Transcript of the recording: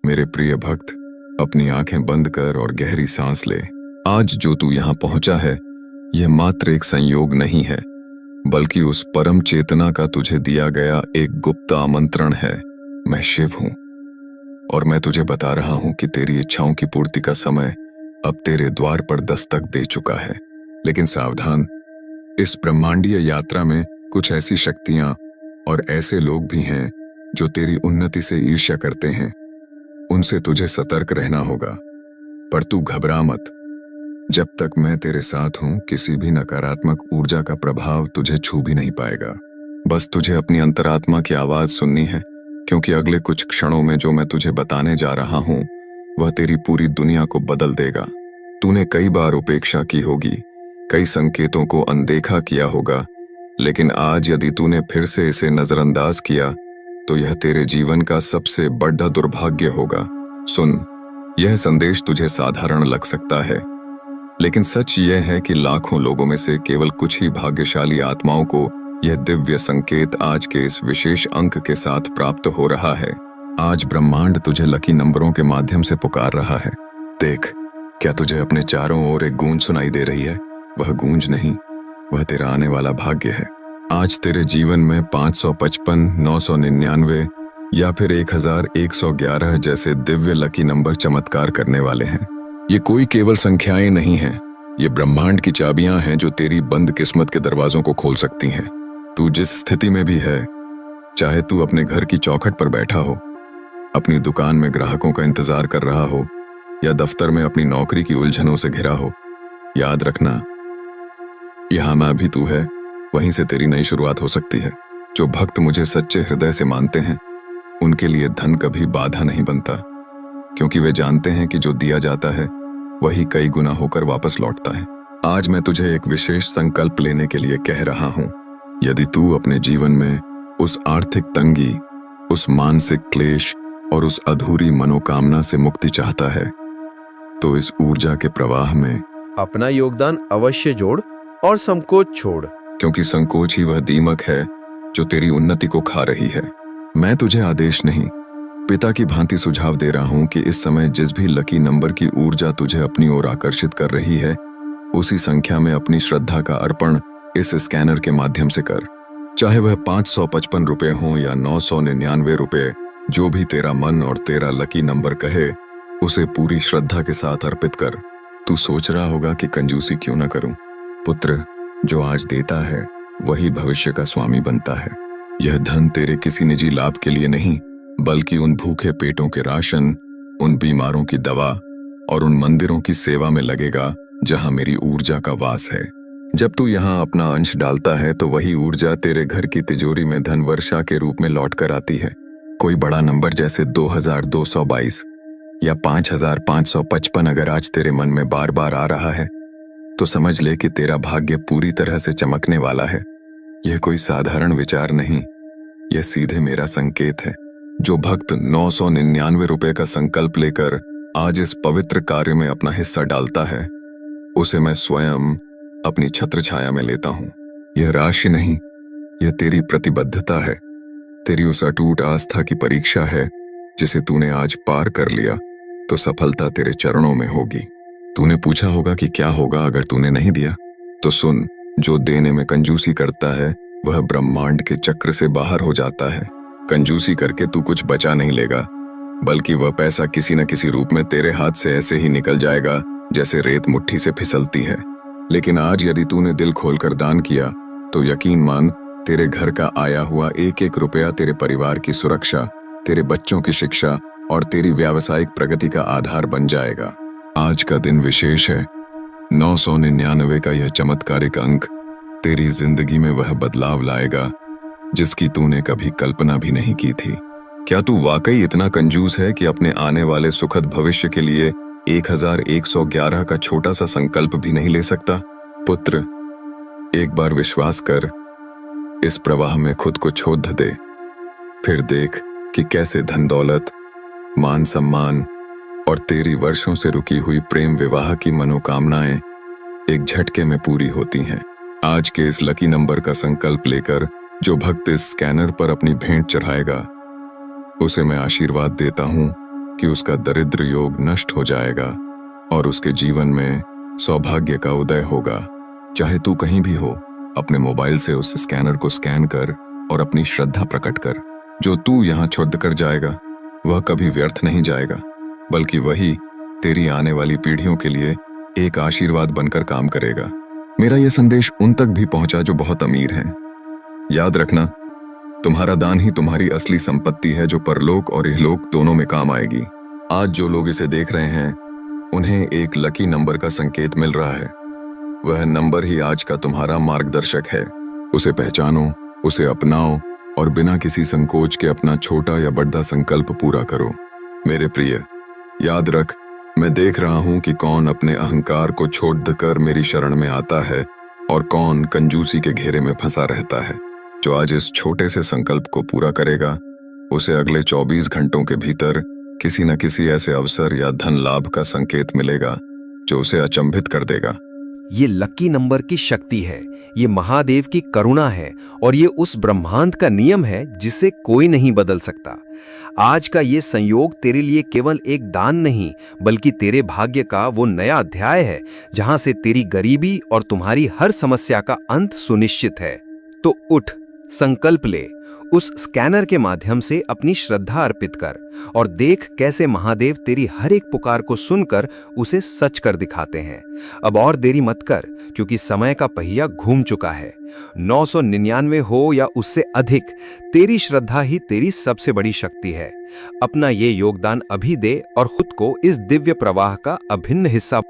मेरे प्रिय भक्त, अपनी आंखें बंद कर और गहरी सांस ले। आज जो तू यहाँ पहुंचा है, यह मात्र एक संयोग नहीं है, बल्कि उस परम चेतना का तुझे दिया गया एक गुप्त आमंत्रण है। मैं शिव हूं और मैं तुझे बता रहा हूं कि तेरी इच्छाओं की पूर्ति का समय अब तेरे द्वार पर दस्तक दे चुका है। लेकिन सावधान, इस ब्रह्मांडीय यात्रा में कुछ ऐसी शक्तियां और ऐसे लोग भी हैं जो तेरी उन्नति से ईर्ष्या करते हैं। उनसे तुझे सतर्क रहना होगा। पर तू घबरा मत। जब तक मैं तेरे साथ हूं, किसी भी नकारात्मक ऊर्जा का प्रभाव तुझे छू भी नहीं पाएगा। बस तुझे अपनी अंतरात्मा की आवाज सुननी है, क्योंकि अगले कुछ क्षणों में जो मैं तुझे बताने जा रहा हूं, वह तेरी पूरी दुनिया को बदल देगा। तूने कई बार उपेक्षा की होगी, कई संकेतों को अनदेखा किया होगा, लेकिन आज यदि तूने फिर से इसे नजरअंदाज किया तो यह तेरे जीवन का सबसे बड़ा दुर्भाग्य होगा। सुन, यह संदेश तुझे साधारण लग सकता है, लेकिन सच यह है कि लाखों लोगों में से केवल कुछ ही भाग्यशाली आत्माओं को यह दिव्य संकेत आज के इस विशेष अंक के साथ प्राप्त हो रहा है। आज ब्रह्मांड तुझे लकी नंबरों के माध्यम से पुकार रहा है। देख, क्या तुझे अपने चारों ओर एक गूंज सुनाई दे रही है? वह गूंज नहीं, वह तेरा आने वाला भाग्य है। आज तेरे जीवन में 555, 999 या फिर 1111 जैसे दिव्य लकी नंबर चमत्कार करने वाले हैं। ये कोई केवल संख्याएं नहीं हैं, ये ब्रह्मांड की चाबियां हैं जो तेरी बंद किस्मत के दरवाजों को खोल सकती हैं। तू जिस स्थिति में भी है, चाहे तू अपने घर की चौखट पर बैठा हो, अपनी दुकान में ग्राहकों का इंतजार कर रहा हो, या दफ्तर में अपनी नौकरी की उलझनों से घिरा हो, याद रखना, यहां मैं भी तू है, वहीं से तेरी नई शुरुआत हो सकती है। जो भक्त मुझे सच्चे हृदय से मानते हैं, उनके लिए धन कभी बाधा नहीं बनता, क्योंकि वे जानते हैं कि जो दिया जाता है वही कई गुना होकर वापस लौटता है। आज मैं तुझे एक विशेष संकल्प लेने के लिए कह रहा हूं। यदि तू अपने जीवन में उस आर्थिक तंगी, उस मानसिक क्लेश और उस अधूरी मनोकामना से मुक्ति चाहता है, तो इस ऊर्जा के प्रवाह में अपना योगदान अवश्य जोड़ और संकोच छोड़, क्योंकि संकोच ही वह दीमक है जो तेरी उन्नति को खा रही है। मैं तुझे आदेश नहीं, पिता की भांति सुझाव दे रहा हूं कि इस समय जिस भी लकी नंबर की ऊर्जा तुझे अपनी ओर आकर्षित कर रही है, उसी संख्या में अपनी श्रद्धा का अर्पण इस स्कैनर के माध्यम से कर। चाहे वह 555 रुपए हो या 999 रुपए, जो भी तेरा मन और तेरा लकी नंबर कहे, उसे पूरी श्रद्धा के साथ अर्पित कर। तू सोच रहा होगा कि कंजूसी क्यों ना करूं। पुत्र, जो आज देता है वही भविष्य का स्वामी बनता है। यह धन तेरे किसी निजी लाभ के लिए नहीं, बल्कि उन भूखे पेटों के राशन, उन बीमारों की दवा और उन मंदिरों की सेवा में लगेगा जहां मेरी ऊर्जा का वास है। जब तू यहां अपना अंश डालता है तो वही ऊर्जा तेरे घर की तिजोरी में धन वर्षा के रूप में लौट कर आती है। कोई बड़ा नंबर जैसे 2222 या 5555 अगर आज तेरे मन में बार बार आ रहा है, तो समझ ले कि तेरा भाग्य पूरी तरह से चमकने वाला है। यह कोई साधारण विचार नहीं, यह सीधे मेरा संकेत है। जो भक्त 999 रुपए का संकल्प लेकर आज इस पवित्र कार्य में अपना हिस्सा डालता है, उसे मैं स्वयं अपनी छत्र छाया में लेता हूं। यह राशि नहीं, यह तेरी प्रतिबद्धता है, तेरी उस अटूट आस्था की परीक्षा है जिसे तूने आज पार कर लिया तो सफलता तेरे चरणों में होगी। तूने पूछा होगा कि क्या होगा अगर तूने नहीं दिया, तो सुन, जो देने में कंजूसी करता है वह ब्रह्मांड के चक्र से बाहर हो जाता है। कंजूसी करके तू कुछ बचा नहीं लेगा, बल्कि वह पैसा किसी न किसी रूप में तेरे हाथ से ऐसे ही निकल जाएगा जैसे रेत मुट्ठी से फिसलती है। लेकिन आज यदि तूने दिल खोलकर दान किया, तो यकीन मान, तेरे घर का आया हुआ एक एक रुपया तेरे परिवार की सुरक्षा, तेरे बच्चों की शिक्षा और तेरी व्यावसायिक प्रगति का आधार बन जाएगा। आज का दिन विशेष है। 999 का यह चमत्कारिक अंक तेरी जिंदगी में वह बदलाव लाएगा जिसकी तूने कभी कल्पना भी नहीं की थी। क्या तू वाकई इतना कंजूस है कि अपने आने वाले सुखद भविष्य के लिए 1111 का छोटा सा संकल्प भी नहीं ले सकता? पुत्र, एक बार विश्वास कर, इस प्रवाह में खुद को छोड़ दे, फिर देख कि कैसे धन दौलत, मान सम्मान और तेरी वर्षों से रुकी हुई प्रेम विवाह की मनोकामनाएं एक झटके में पूरी होती हैं। आज के इस लकी नंबर का संकल्प लेकर जो भक्त इस स्कैनर पर अपनी भेंट चढ़ाएगा, उसे मैं आशीर्वाद देता हूं कि उसका दरिद्र योग नष्ट हो जाएगा और उसके जीवन में सौभाग्य का उदय होगा। चाहे तू कहीं भी हो, अपने मोबाइल से उस स्कैनर को स्कैन कर और अपनी श्रद्धा प्रकट कर। जो तू यहाँ क्षुद्ध कर जाएगा वह कभी व्यर्थ नहीं जाएगा, बल्कि वही तेरी आने वाली पीढ़ियों के लिए एक आशीर्वाद बनकर काम करेगा। मेरा यह संदेश उन तक भी पहुंचा जो बहुत अमीर हैं। याद रखना, तुम्हारा दान ही तुम्हारी असली संपत्ति है जो परलोक और इहलोक दोनों में काम आएगी। आज जो लोग इसे देख रहे हैं उन्हें एक लकी नंबर का संकेत मिल रहा है। वह नंबर ही आज का तुम्हारा मार्गदर्शक है। उसे पहचानो, उसे अपनाओ और बिना किसी संकोच के अपना छोटा या बड़ा संकल्प पूरा करो। मेरे प्रिय, याद रख, मैं देख रहा हूं कि कौन अपने अहंकार को छोड़कर मेरी शरण में आता है और कौन कंजूसी के घेरे में फंसा रहता है। जो आज इस छोटे से संकल्प को पूरा करेगा उसे अगले 24 घंटों के भीतर किसी न किसी ऐसे अवसर या धन लाभ का संकेत मिलेगा जो उसे अचंभित कर देगा। ये लकी नंबर की शक्ति है, ये महादेव की करुणा है और ये उस ब्रह्मांड का नियम है जिसे कोई नहीं बदल सकता। आज का ये संयोग तेरे लिए केवल एक दान नहीं, बल्कि तेरे भाग्य का वो नया अध्याय है जहां से तेरी गरीबी और तुम्हारी हर समस्या का अंत सुनिश्चित है। तो उठ, संकल्प ले, उस स्कैनर के माध्यम से अपनी श्रद्धा अर्पित कर और देख कैसे महादेव तेरी हर एक पुकार को सुनकर उसे सच कर दिखाते हैं। अब और देरी मत कर, क्योंकि समय का पहिया घूम चुका है। 999 हो या उससे अधिक, तेरी श्रद्धा ही तेरी सबसे बड़ी शक्ति है। अपना ये योगदान अभी दे और खुद को इस दिव्य प्रवाह का अभिन्न हिस्सा